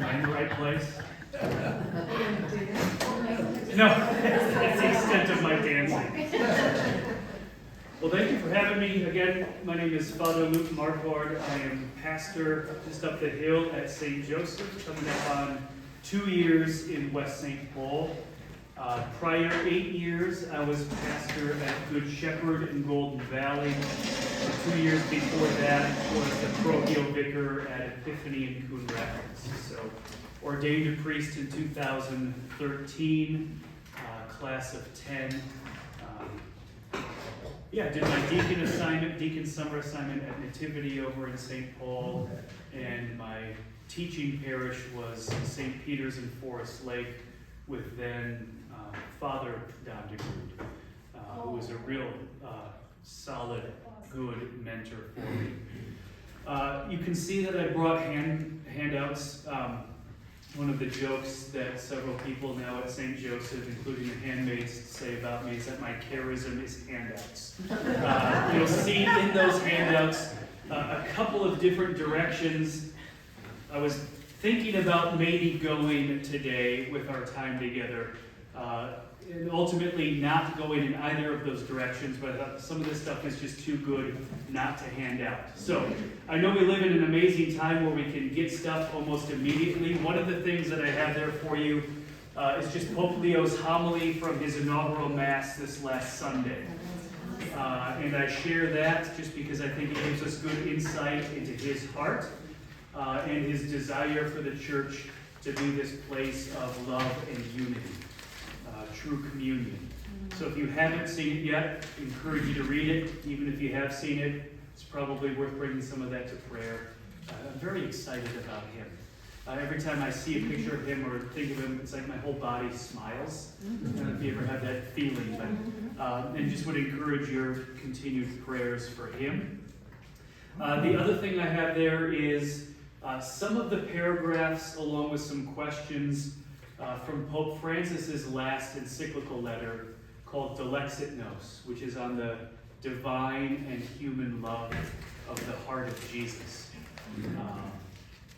I in the right place? No, that's the extent of my dancing. Well, thank you for having me again. My name is Father Luke Marquard. I am pastor just up the hill at St. Joseph, coming up on 2 years in West St. Paul. Prior 8 years, I was pastor at Good Shepherd in Golden Valley. 2 years before that was the parochial vicar at Epiphany in Coon Rapids. So, ordained a priest in 2013, class of 10. Did my deacon summer assignment at Nativity over in St. Paul, and my teaching parish was St. Peter's in Forest Lake with then Father Don DeGrood, who was a real solid, good mentor for me. You can see that I brought handouts. One of the jokes that several people now at St. Joseph, including the handmaids, say about me is that my charism is handouts. You'll see in those handouts a couple of different directions. I was thinking about maybe going today with our time together, and ultimately not going in either of those directions, but I thought some of this stuff is just too good not to hand out. So, I know we live in an amazing time where we can get stuff almost immediately. One of the things that I have there for you is just Pope Leo's homily from his inaugural Mass this last Sunday. And I share that just because I think it gives us good insight into his heart and his desire for the church to be this place of love and unity. True communion. So if you haven't seen it yet, I encourage you to read it. Even if you have seen it, it's probably worth bringing some of that to prayer. I'm very excited about him. Every time I see a picture of him or think of him, it's like my whole body smiles. I don't know if you ever have that feeling, but and just would encourage your continued prayers for him. The other thing I have there is some of the paragraphs along with some questions from Pope Francis's last encyclical letter called Dilexit Nos, which is on the divine and human love of the heart of Jesus.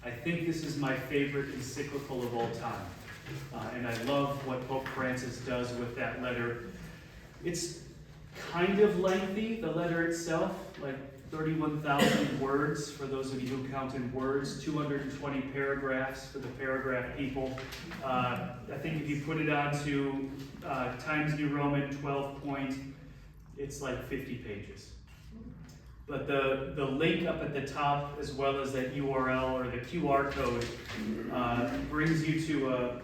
I think this is my favorite encyclical of all time, and I love what Pope Francis does with that letter. It's kind of lengthy, the letter itself, like 31,000 words for those of you who count in words, 220 paragraphs for the paragraph people. I think if you put it onto Times New Roman 12 point, it's like 50 pages. But the link up at the top, as well as that URL or the QR code, brings you to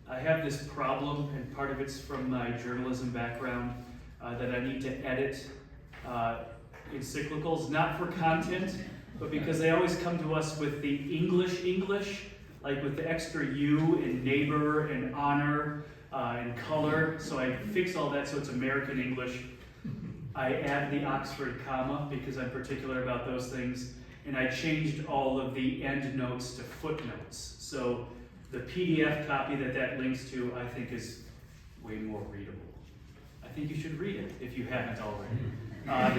I have this problem, and part of it's from my journalism background, that I need to edit encyclicals, not for content, but because they always come to us with the English, like with the extra U in neighbor and honor and color. So I fix all that so it's American English. I add the Oxford comma because I'm particular about those things. And I changed all of the end notes to footnotes. So the PDF copy that links to, I think, is way more readable. I think you should read it if you haven't already.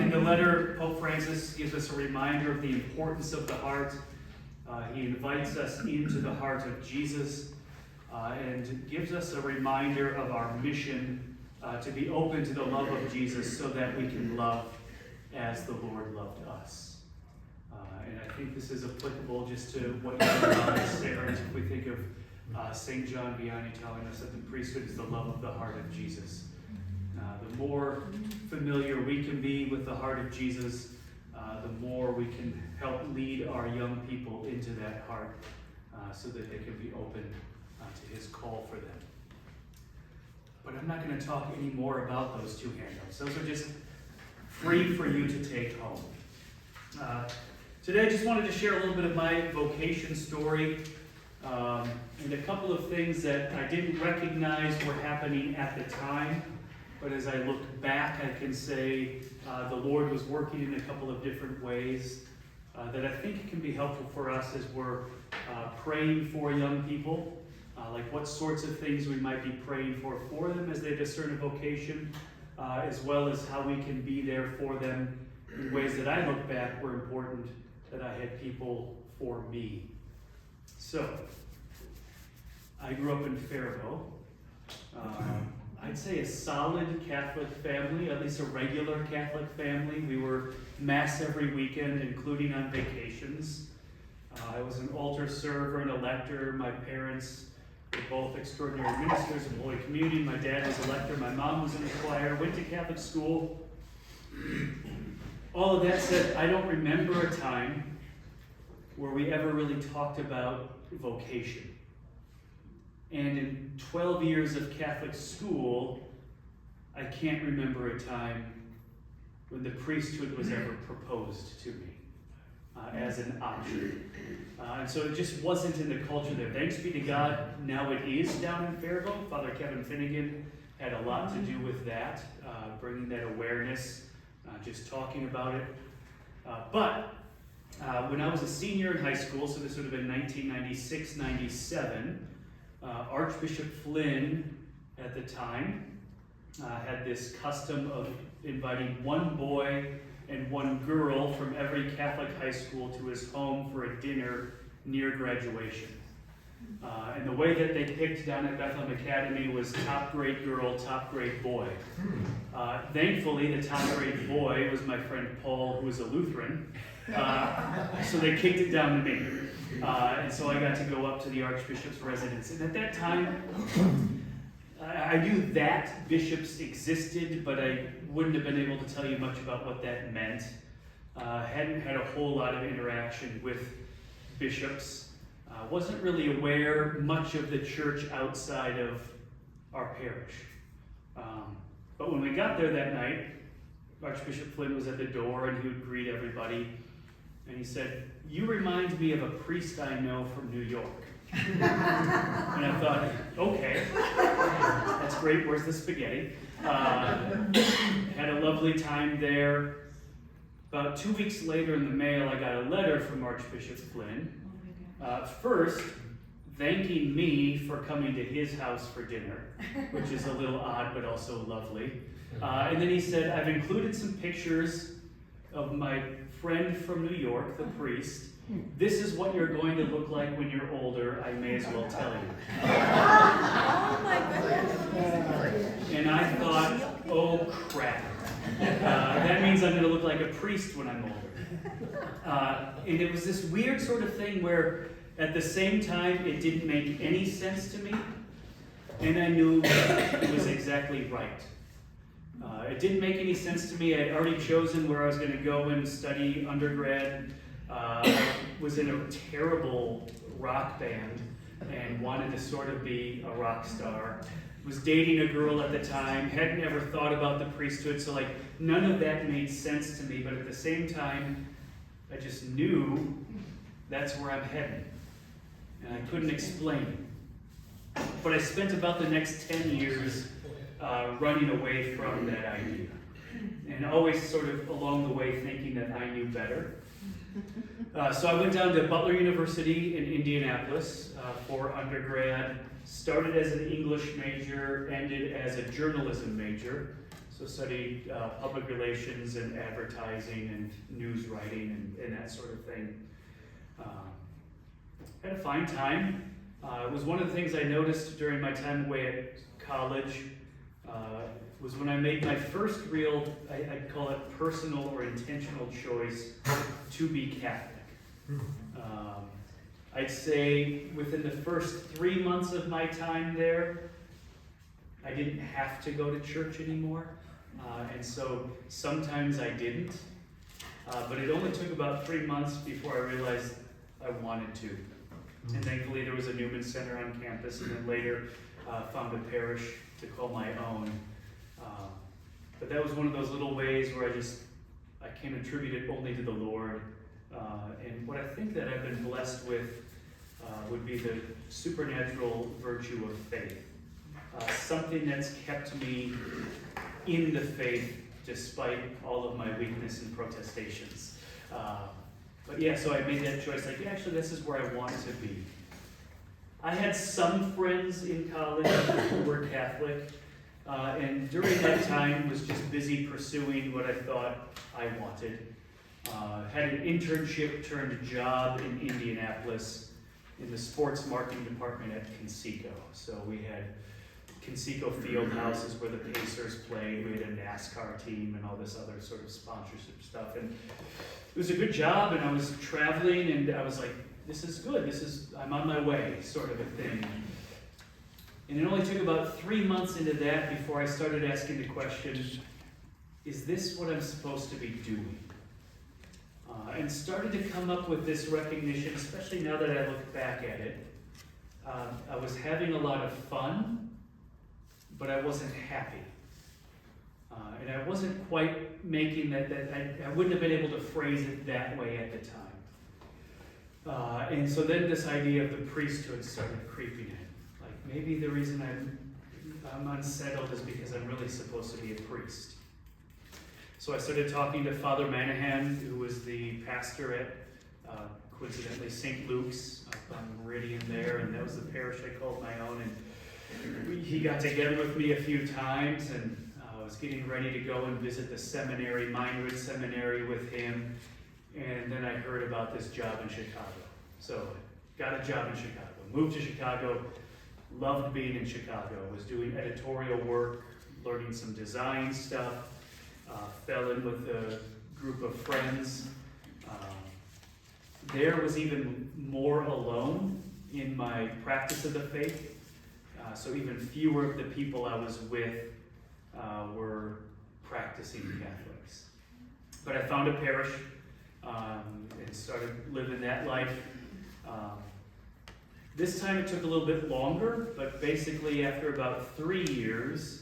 In the letter, Pope Francis gives us a reminder of the importance of the heart. He invites us into the heart of Jesus and gives us a reminder of our mission to be open to the love of Jesus so that we can love as the Lord loved us. And I think this is applicable just to what you heard about Sarah. If we think of St. John Vianney telling us that the priesthood is the love of the heart of Jesus. The more familiar we can be with the heart of Jesus, the more we can help lead our young people into that heart so that they can be open to his call for them. But I'm not going to talk any more about those two handouts. Those are just free for you to take home. Today I just wanted to share a little bit of my vocation story and a couple of things that I didn't recognize were happening at the time. But as I look back, I can say the Lord was working in a couple of different ways that I think can be helpful for us as we're praying for young people, like what sorts of things we might be praying for them as they discern a vocation, as well as how we can be there for them in ways that I look back were important, that I had people for me. So, I grew up in Faribault. I'd say a solid Catholic family, at least a regular Catholic family. We were Mass every weekend, including on vacations. I was an altar server and elector. My parents were both extraordinary ministers in Holy Communion. My dad was elector. My mom was in the choir. Went to Catholic school. All of that said, I don't remember a time where we ever really talked about vocation. And in 12 years of Catholic school, I can't remember a time when the priesthood was ever proposed to me as an option. And so it just wasn't in the culture there. Thanks be to God, now it is down in Faribault. Father Kevin Finnegan had a lot to do with that, bringing that awareness, just talking about it. But when I was a senior in high school, so this would have been 1996, 97, Archbishop Flynn at the time had this custom of inviting one boy and one girl from every Catholic high school to his home for a dinner near graduation. And the way that they picked down at Bethlehem Academy was top grade girl, top grade boy. Thankfully, the top grade boy was my friend Paul, who was a Lutheran. So they kicked it down to me. And so I got to go up to the Archbishop's residence. And at that time, I knew that bishops existed, but I wouldn't have been able to tell you much about what that meant. Hadn't had a whole lot of interaction with bishops. Wasn't really aware much of the church outside of our parish. But when we got there that night, Archbishop Flynn was at the door and he would greet everybody. And he said, "You remind me of a priest I know from New York." And I thought, okay, that's great, where's the spaghetti? Had a lovely time there. About 2 weeks later in the mail, I got a letter from Archbishop Flynn. First, thanking me for coming to his house for dinner, which is a little odd but also lovely. And then he said, "I've included some pictures of my friend from New York, the priest. This is what you're going to look like when you're older, I may as well tell you." Oh my goodness. And I thought, oh crap. That means I'm going to look like a priest when I'm older. And it was this weird sort of thing where at the same time it didn't make any sense to me, and I knew it was exactly right. It didn't make any sense to me. I had already chosen where I was going to go and study undergrad. Was in a terrible rock band and wanted to sort of be a rock star. Was dating a girl at the time, hadn't ever thought about the priesthood, so like none of that made sense to me, but at the same time, I just knew that's where I'm heading. And I couldn't explain it. But I spent about the next 10 years running away from that idea. And always sort of along the way thinking that I knew better. So I went down to Butler University in Indianapolis for undergrad. Started as an English major, ended as a journalism major. So studied public relations and advertising and news writing and that sort of thing. Had a fine time. It was one of the things I noticed during my time away at college was when I made my first real, I'd call it personal or intentional choice to be Catholic. I'd say within the first 3 months of my time there, I didn't have to go to church anymore. And so sometimes I didn't. But it only took about 3 months before I realized I wanted to. And thankfully there was a Newman Center on campus, and then later found a parish to call my own. But that was one of those little ways where I can attribute it only to the Lord. And what I think that I've been blessed with would be the supernatural virtue of faith. Something that's kept me in the faith despite all of my weakness and protestations. But yeah, so I made that choice, like, actually this is where I want to be. I had some friends in college who were Catholic, and during that time was just busy pursuing what I thought I wanted. Had an internship turned job in Indianapolis, in the sports marketing department at Conseco. So we had Conseco field houses where the Pacers played. We had a NASCAR team and all this other sort of sponsorship stuff. And it was a good job, and I was traveling, and I was like, this is good. I'm on my way, sort of a thing. And it only took about 3 months into that before I started asking the question, is this what I'm supposed to be doing? And started to come up with this recognition, especially now that I look back at it. I was having a lot of fun, but I wasn't happy. And I wasn't quite making that I wouldn't have been able to phrase it that way at the time. And so then this idea of the priesthood started creeping in. Like, maybe the reason I'm unsettled is because I'm really supposed to be a priest. So I started talking to Father Manahan, who was the pastor at, coincidentally, St. Luke's up on Meridian there, and that was the parish I called my own. And he got together with me a few times, and I was getting ready to go and visit the seminary, Meinrad Seminary, with him. And then I heard about this job in Chicago. So got a job in Chicago, moved to Chicago, loved being in Chicago, was doing editorial work, learning some design stuff. Fell in with a group of friends. There was even more alone in my practice of the faith. So even fewer of the people I was with were practicing Catholics. But I found a parish and started living that life. This time it took a little bit longer, but basically after about 3 years,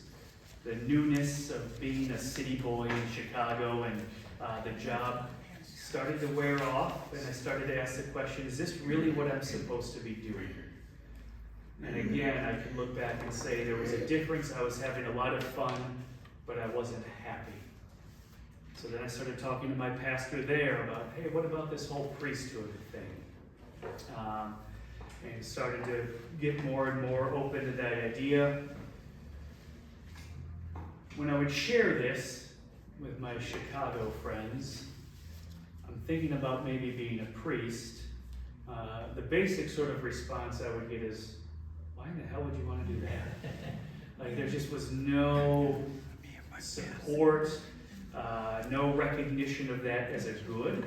the newness of being a city boy in Chicago and the job started to wear off, and I started to ask the question, is this really what I'm supposed to be doing? And again, I can look back and say there was a difference. I was having a lot of fun, but I wasn't happy. So then I started talking to my pastor there about, hey, what about this whole priesthood thing? And started to get more and more open to that idea. When I would share this with my Chicago friends, I'm thinking about maybe being a priest. The basic sort of response I would get is, why in the hell would you want to do that? Like, there just was no support, no recognition of that as a good.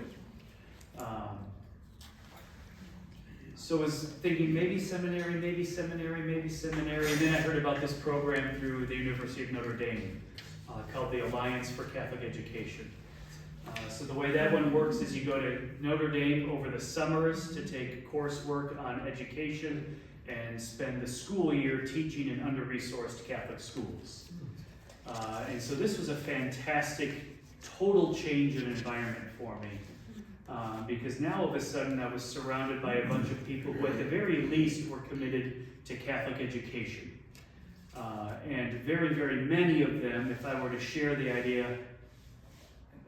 So I was thinking maybe seminary, maybe seminary, maybe seminary. And then I heard about this program through the University of Notre Dame called the Alliance for Catholic Education. So the way that one works is you go to Notre Dame over the summers to take coursework on education and spend the school year teaching in under-resourced Catholic schools. And so this was a fantastic, total change of environment for me. Because now all of a sudden I was surrounded by a bunch of people who at the very least were committed to Catholic education. And very, very many of them, if I were to share the idea,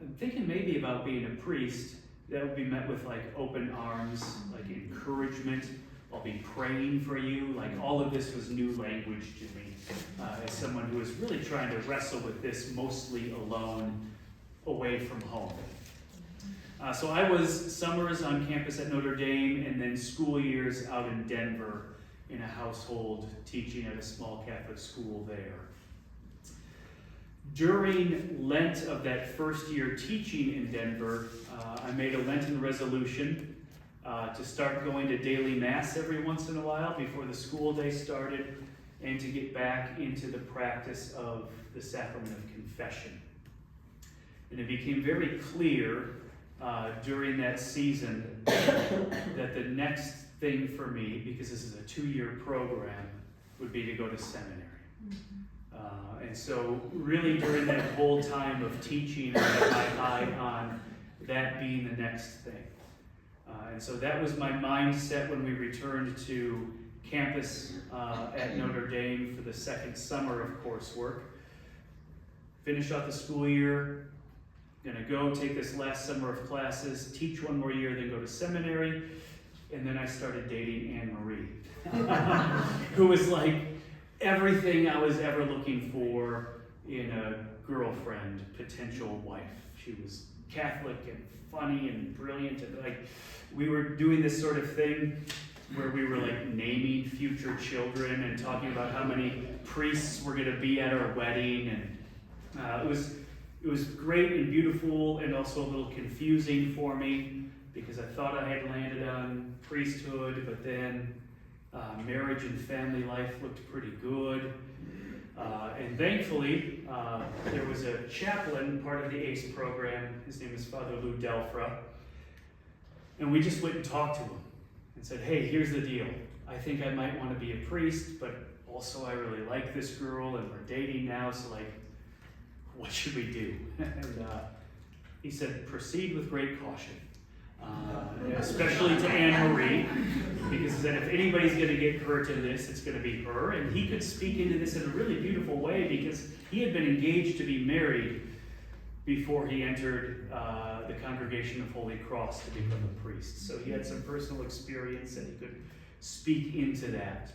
I'm thinking maybe about being a priest, that would be met with like open arms, like encouragement. I'll be praying for you. Like, all of this was new language to me as someone who was really trying to wrestle with this mostly alone, away from home. So I was summers on campus at Notre Dame, and then school years out in Denver in a household teaching at a small Catholic school there. During Lent of that first year teaching in Denver, I made a Lenten resolution to start going to daily Mass every once in a while before the school day started, and to get back into the practice of the sacrament of confession. And it became very clear during that season that the next thing for me, because this is a 2-year program, would be to go to seminary. And so really during that whole time of teaching, I had my eye on that being the next thing. And so that was my mindset when we returned to campus at Notre Dame for the second summer of coursework. Finish out the school year, gonna go take this last summer of classes, teach one more year, then go to seminary. And then I started dating Anne Marie, who was like everything I was ever looking for in a girlfriend, potential wife. She was Catholic and funny and brilliant, and like we were doing this sort of thing. where we were like naming future children and talking about how many priests were going to be at our wedding, and it was great and beautiful, and also a little confusing for me because I thought I had landed on priesthood, but then marriage and family life looked pretty good. And thankfully, there was a chaplain, part of the ACE program. His name is Father Lou Delfra. And we just went and talked to him and said, hey, here's the deal. I think I might want to be a priest, but also I really like this girl and we're dating now, so like, what should we do? And he said, proceed with great caution. Especially to Anne-Marie, because he said if anybody's going to get hurt in this, it's going to be her. And he could speak into this in a really beautiful way because he had been engaged to be married before he entered the Congregation of Holy Cross to become a priest. So he had some personal experience and he could speak into that.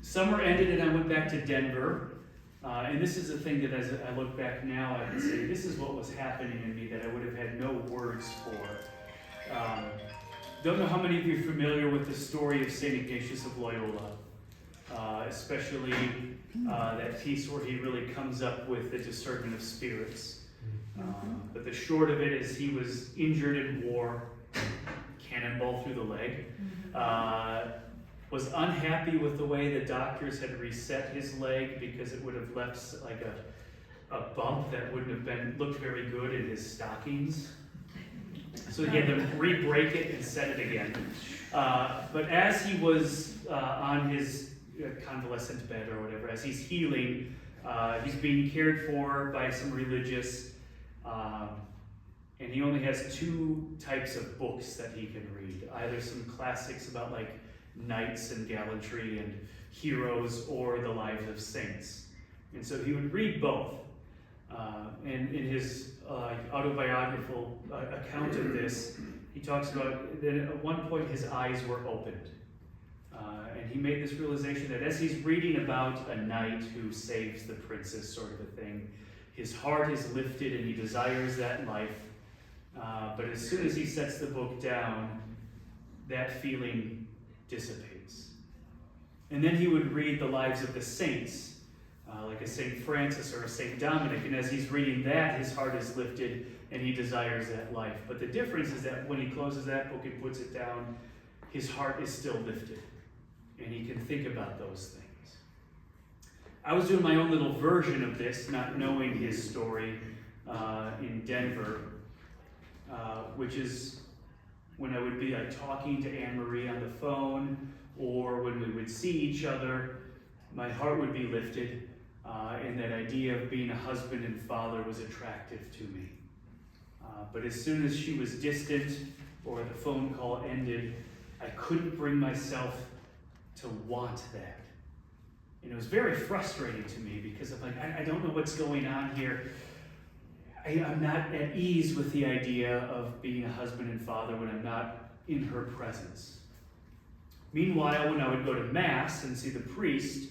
Summer ended and I went back to Denver. And this is the thing that as I look back now, I can say this is what was happening in me that I would have had no words for. Don't know how many of you are familiar with the story of St. Ignatius of Loyola, especially that piece where he really comes up with the discernment of spirits. But the short of it is he was injured in war, cannonball through the leg, was unhappy with the way the doctors had reset his leg because it would have left like a bump that wouldn't have looked very good in his stockings. So he had to re-break it and set it again. But as he was on his convalescent bed or whatever, as he's healing, he's being cared for by some religious, and he only has two types of books that he can read. Either some classics about like knights and gallantry and heroes, or the lives of saints. And so he would read both. And in his autobiographical account of this, he talks about that at one point his eyes were opened. And he made this realization that as he's reading about a knight who saves the princess, sort of a thing, his heart is lifted and he desires that life. But as soon as he sets the book down, that feeling dissipates. And then he would read the lives of the saints, like a St. Francis or a St. Dominic, and as he's reading that, his heart is lifted and he desires that life. But the difference is that when he closes that book and puts it down, his heart is still lifted, and he can think about those things. I was doing my own little version of this, not knowing his story in Denver, which is when I would be like talking to Anne-Marie on the phone, or when we would see each other, my heart would be lifted, and that idea of being a husband and father was attractive to me. But as soon as she was distant or the phone call ended, I couldn't bring myself to want that. And it was very frustrating to me because I'm like, I don't know what's going on here. I'm not at ease with the idea of being a husband and father when I'm not in her presence. Meanwhile, when I would go to Mass and see the priest,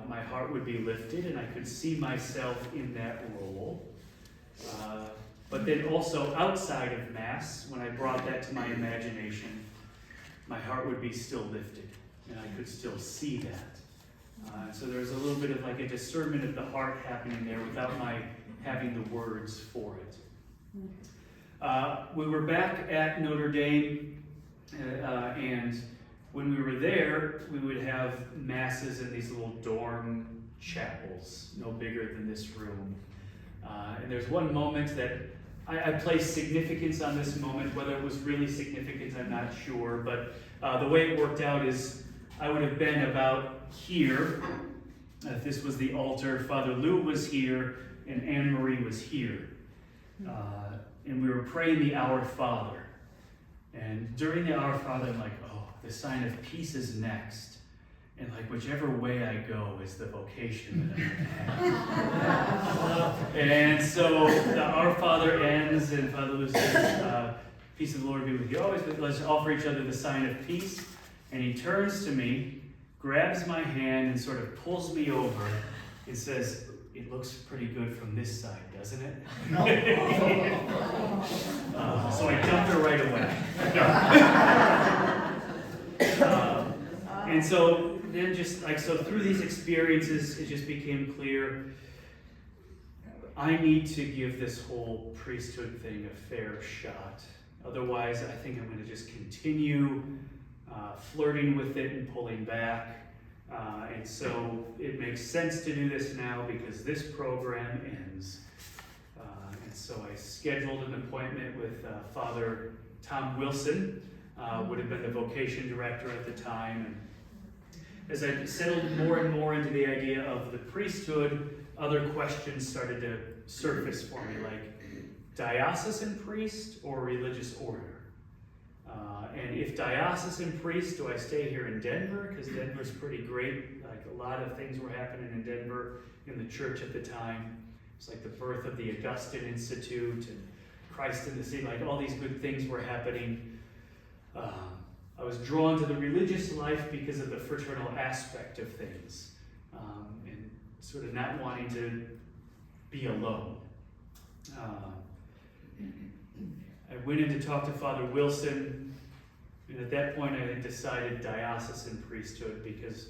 my heart would be lifted and I could see myself in that role. But then also outside of Mass, when I brought that to my imagination, my heart would be still lifted and I could still see that. So there's a little bit of like a discernment of the heart happening there without my having the words for it. We were back at Notre Dame, and when we were there, we would have masses in these little dorm chapels, no bigger than this room. And there's one moment that I placed significance on this moment. Whether it was really significant, I'm not sure, but the way it worked out is I would have been about here. If this was the altar, Father Lou was here, and Anne-Marie was here. And we were praying the Our Father. And during the Our Father, I'm like, oh, the sign of peace is next. And like, whichever way I go is the vocation that I'm going to have. And so the Our Father ends, and Father Lou says, peace of the Lord be with you always, but let's offer each other the sign of peace. And he turns to me, grabs my hand, and sort of pulls me over and says, it looks pretty good from this side, doesn't it? So I dumped her right away. And so then so through these experiences, it just became clear I need to give this whole priesthood thing a fair shot. Otherwise, I think I'm going to just continue flirting with it and pulling back. And so it makes sense to do this now because this program ends. And so I scheduled an appointment with Father Tom Wilson, would have been the vocation director at the time. And as I settled more and more into the idea of the priesthood, other questions started to surface for me, like diocesan priest or religious order? And if diocesan priest, do I stay here in Denver? Because Denver's pretty great. Like a lot of things were happening in Denver in the church at the time. It's like the birth of the Augustine Institute and Christ in the City, like all these good things were happening. I was drawn to the religious life because of the fraternal aspect of things, and sort of not wanting to be alone. I went in to talk to Father Wilson, and at that point I had decided diocesan priesthood because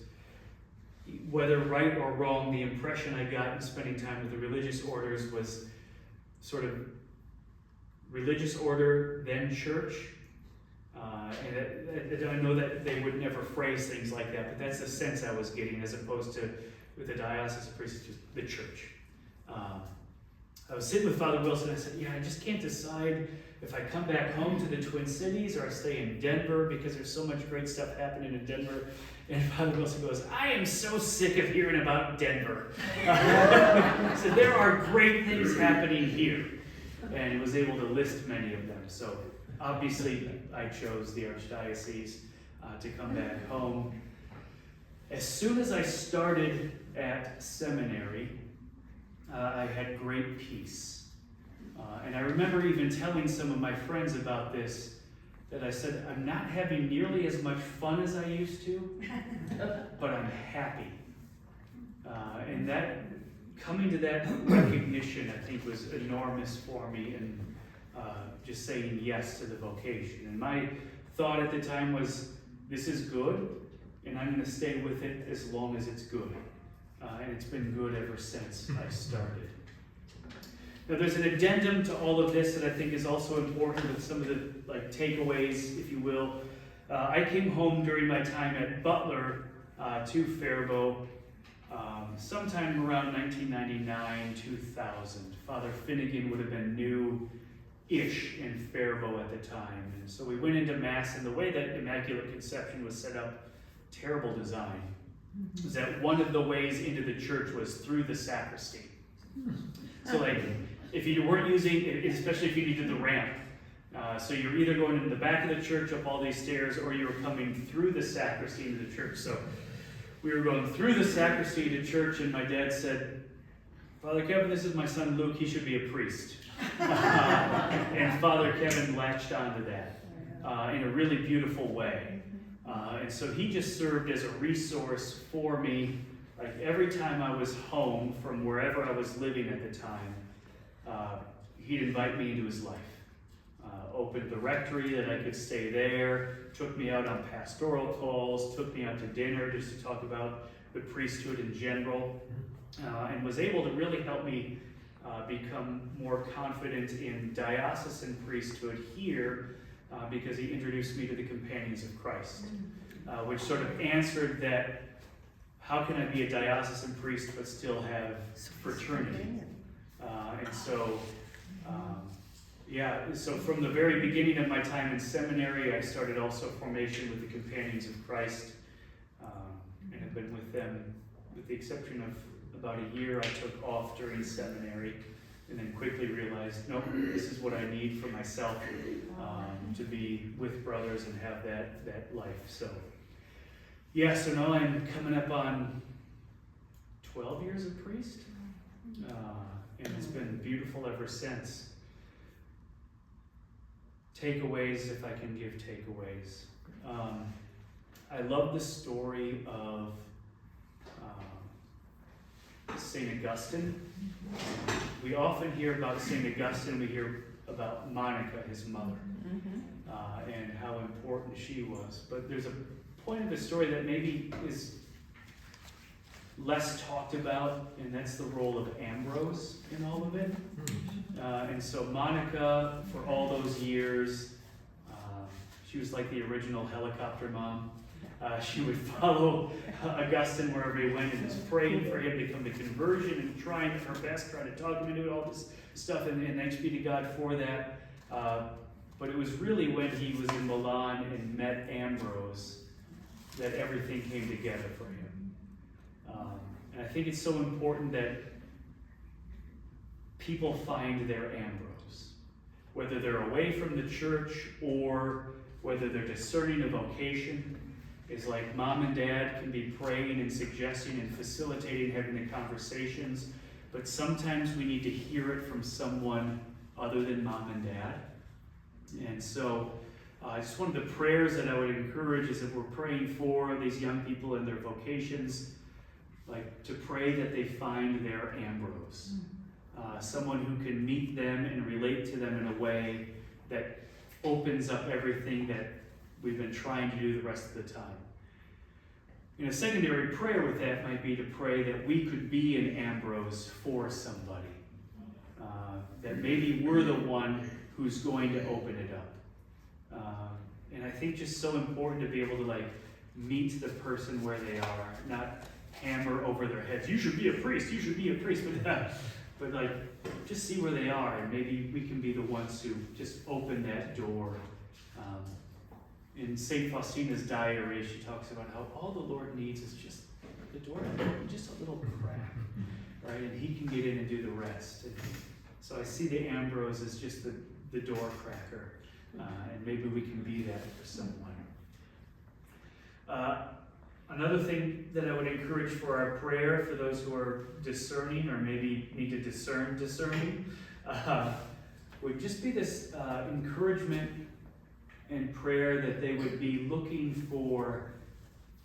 whether right or wrong, the impression I got in spending time with the religious orders was sort of religious order, then church. And I know that they would never phrase things like that, but that's the sense I was getting, as opposed to with the diocesan priest, just the church. I was sitting with Father Wilson, and I said, yeah, I just can't decide if I come back home to the Twin Cities or I stay in Denver because there's so much great stuff happening in Denver. And Father Wilson goes, I am so sick of hearing about Denver. So there are great things happening here. And he was able to list many of them. So obviously I chose the Archdiocese to come back home. As soon as I started at seminary, I had great peace. And I remember even telling some of my friends about this, that I said, I'm not having nearly as much fun as I used to, but I'm happy. And that, coming to that recognition, I think was enormous for me, and just saying yes to the vocation. And my thought at the time was, this is good, and I'm going to stay with it as long as it's good. And it's been good ever since I started. Now there's an addendum to all of this that I think is also important with some of the takeaways, if you will. I came home during my time at Butler to Faribault sometime around 1999, 2000. Father Finnegan would have been new-ish in Faribault at the time. And so we went into Mass, and the way that Immaculate Conception was set up, terrible design, was that one of the ways into the church was through the sacristy. So if you weren't using, especially if you needed the ramp, so you're either going into the back of the church up all these stairs, or you were coming through the sacristy into the church. So we were going through the sacristy to church, and my dad said, Father Kevin, this is my son Luke, he should be a priest. And Father Kevin latched onto that in a really beautiful way. And so he just served as a resource for me. Like every time I was home from wherever I was living at the time, he'd invite me into his life. Opened the rectory that I could stay there, took me out on pastoral calls, took me out to dinner just to talk about the priesthood in general, and was able to really help me become more confident in diocesan priesthood here because he introduced me to the Companions of Christ, which sort of answered that, how can I be a diocesan priest but still have fraternity? And so, so from the very beginning of my time in seminary, I started also formation with the Companions of Christ, and have been with them, with the exception of about a year I took off during seminary, and then quickly realized, nope, this is what I need for myself, to be with brothers and have that life. So now I'm coming up on 12 years of priest, and it's been beautiful ever since. Takeaways, if I can give takeaways. I love the story of St. Augustine. We often hear about St. Augustine, we hear about Monica, his mother, and how important she was. But there's a point of his story that maybe is less talked about, and that's the role of Ambrose in all of it. And so Monica, for all those years, she was like the original helicopter mom. She would follow Augustine wherever he went and was praying for him to come to conversion and trying her best, trying to talk him into all this stuff, and thanks be to God for that. But it was really when he was in Milan and met Ambrose that everything came together for him. And I think it's so important that people find their Ambrose, whether they're away from the church or whether they're discerning a vocation. Is like mom and dad can be praying and suggesting and facilitating having the conversations, but sometimes we need to hear it from someone other than mom and dad. And so just one of the prayers that I would encourage is that we're praying for these young people and their vocations, like to pray that they find their Ambrose, someone who can meet them and relate to them in a way that opens up everything that we've been trying to do the rest of the time. A secondary prayer with that might be to pray that we could be an Ambrose for somebody. That maybe we're the one who's going to open it up. And I think just so important to be able to meet the person where they are, not hammer over their heads. You should be a priest. You should be a priest. But just see where they are, and maybe we can be the ones who just open that door. In St. Faustina's diary, she talks about how all the Lord needs is just the door to open, just a little crack, right? And he can get in and do the rest. And so I see the Ambrose as just the door cracker, and maybe we can be that for someone. Another thing that I would encourage for our prayer, for those who are discerning or maybe need to discern discerning, would just be this encouragement and prayer that they would be looking for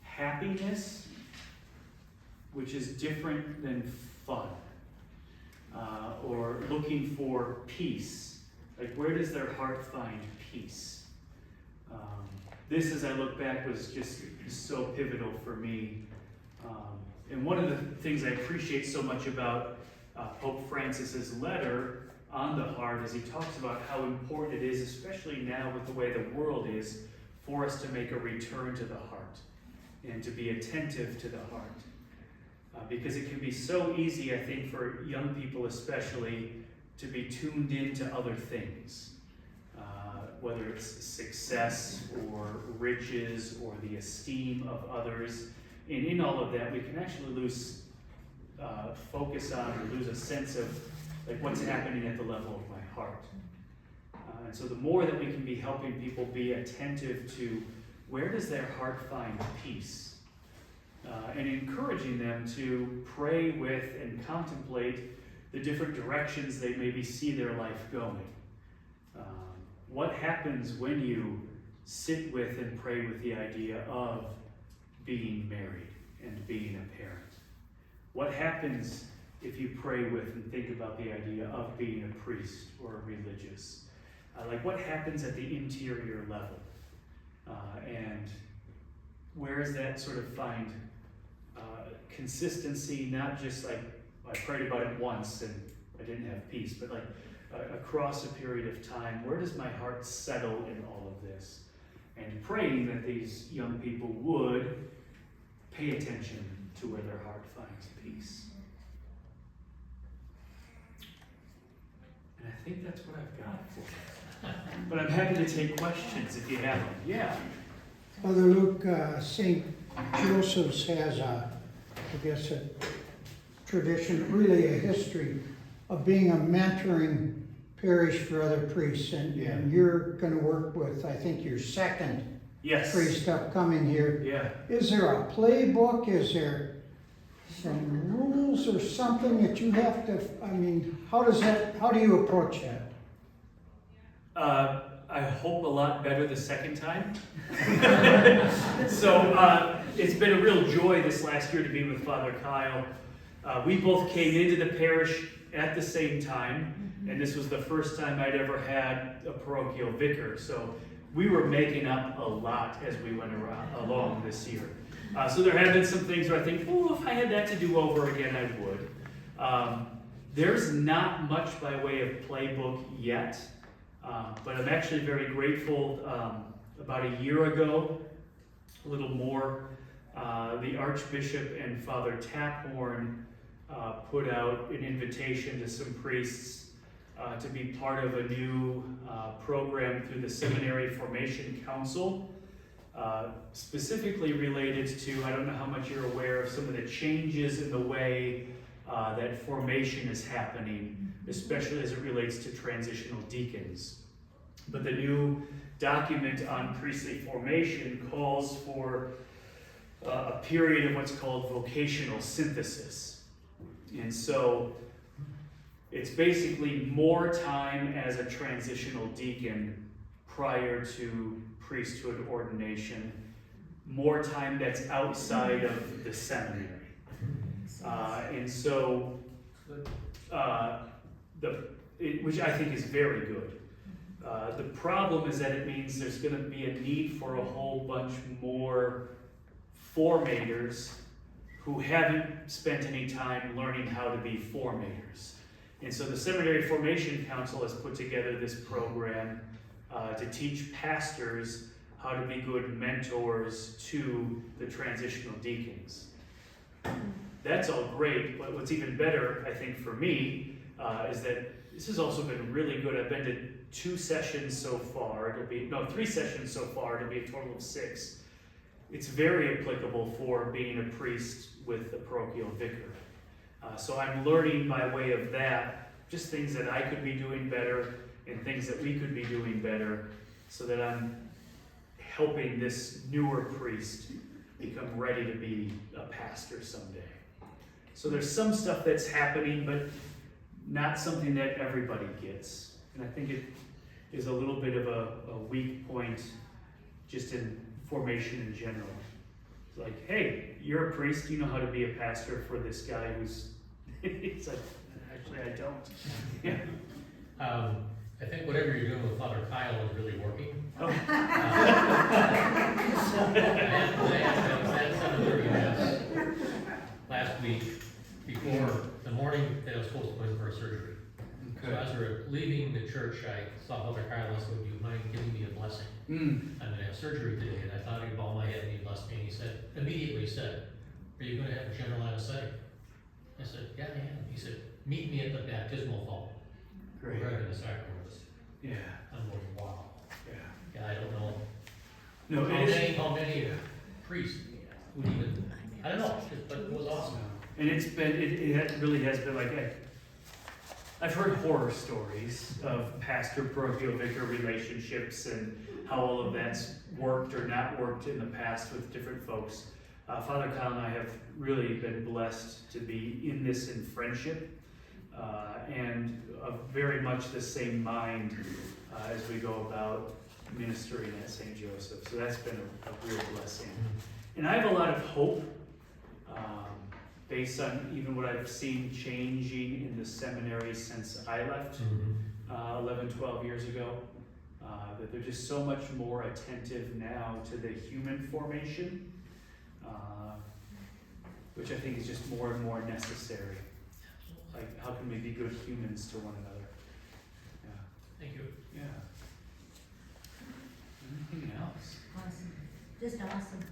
happiness, which is different than fun, or looking for peace. Where does their heart find peace? This, as I look back, was just so pivotal for me. And one of the things I appreciate so much about Pope Francis's letter on the heart is he talks about how important it is, especially now with the way the world is, for us to make a return to the heart and to be attentive to the heart. Because it can be so easy, I think, for young people especially, to be tuned into other things. Whether it's success or riches or the esteem of others. And in all of that, we can actually lose focus on or lose a sense of what's happening at the level of my heart. And so the more that we can be helping people be attentive to where does their heart find peace, and encouraging them to pray with and contemplate the different directions they maybe see their life going. What happens when you sit with and pray with the idea of being married and being a parent? What happens if you pray with and think about the idea of being a priest or a religious? What happens at the interior level? And where does that sort of find consistency, not just I prayed about it once and I didn't have peace, but across a period of time, where does my heart settle in all of this? And praying that these young people would pay attention to where their heart finds peace. And I think that's what I've got for you. But I'm happy to take questions if you have them. Yeah. Father Luke, St. Joseph's has a tradition, really a history of being a mentoring parish for other priests, and you're going to work with, I think, your second priest upcoming here. Yeah. Is there a playbook? Is there some rules or something that you have to, how do you approach that? I hope a lot better the second time. So it's been a real joy this last year to be with Father Kyle. We both came into the parish at the same time, and this was the first time I'd ever had a parochial vicar. So we were making up a lot as we went along this year. So there have been some things where I think, oh, if I had that to do over again, I would. There's not much by way of playbook yet, but I'm actually very grateful. About a year ago, a little more, the Archbishop and Father Taphorn put out an invitation to some priests to be part of a new program through the Seminary Formation Council, specifically related to, I don't know how much you're aware of some of the changes in the way that formation is happening, especially as it relates to transitional deacons. But the new document on priestly formation calls for a period of what's called vocational synthesis. And so it's basically more time as a transitional deacon prior to priesthood ordination, more time that's outside of the seminary. And so, which I think is very good. The problem is that it means there's going to be a need for a whole bunch more formators who haven't spent any time learning how to be formators. And so the Seminary Formation Council has put together this program to teach pastors how to be good mentors to the transitional deacons. That's all great, but what's even better, I think, for me, is that this has also been really good. I've been to 2 sessions so far. 3 sessions so far. It'll be a total of 6. It's very applicable for being a priest with a parochial vicar. So I'm learning by way of that, just things that I could be doing better and things that we could be doing better, so that I'm helping this newer priest become ready to be a pastor someday. So there's some stuff that's happening, but not something that everybody gets. And I think it is a little bit of a weak point just in formation in general. It's like, hey, you're a priest, you know how to be a pastor for this guy who's, it's like, actually I don't. Yeah. I think whatever you're doing with Father Kyle is really working. Oh. I had 7:30 mass last week before the morning that I was supposed to go in for a surgery. So as we were leaving the church, I saw Father Kyle and said, "Would you mind giving me a blessing? I'm going to have surgery today." And I thought he'd bow my head and he blessed me. And he immediately said, "Are you going to have a general anesthetic?" I said, "Yeah, I am." He said, "Meet me at the baptismal vault. Great. We're in the sacraments." Yeah. I'm going, wow. Yeah. Yeah, I don't know. No, How many priests would even, I don't know, but it was awesome. And it's been, it really has been like, I've heard horror stories of pastor parochial vicar relationships and how all of that's worked or not worked in the past with different folks. Father Kyle and I have really been blessed to be in this in friendship and of very much the same mind as we go about ministering at St. Joseph. So that's been a real blessing. And I have a lot of hope based on even what I've seen changing in the seminary since I left 11, 12 years ago. That they're just so much more attentive now to the human formation, which I think is just more and more necessary. Like, how can we be good humans to one another? Yeah. Thank you. Yeah. Anything else? Awesome. Just awesome.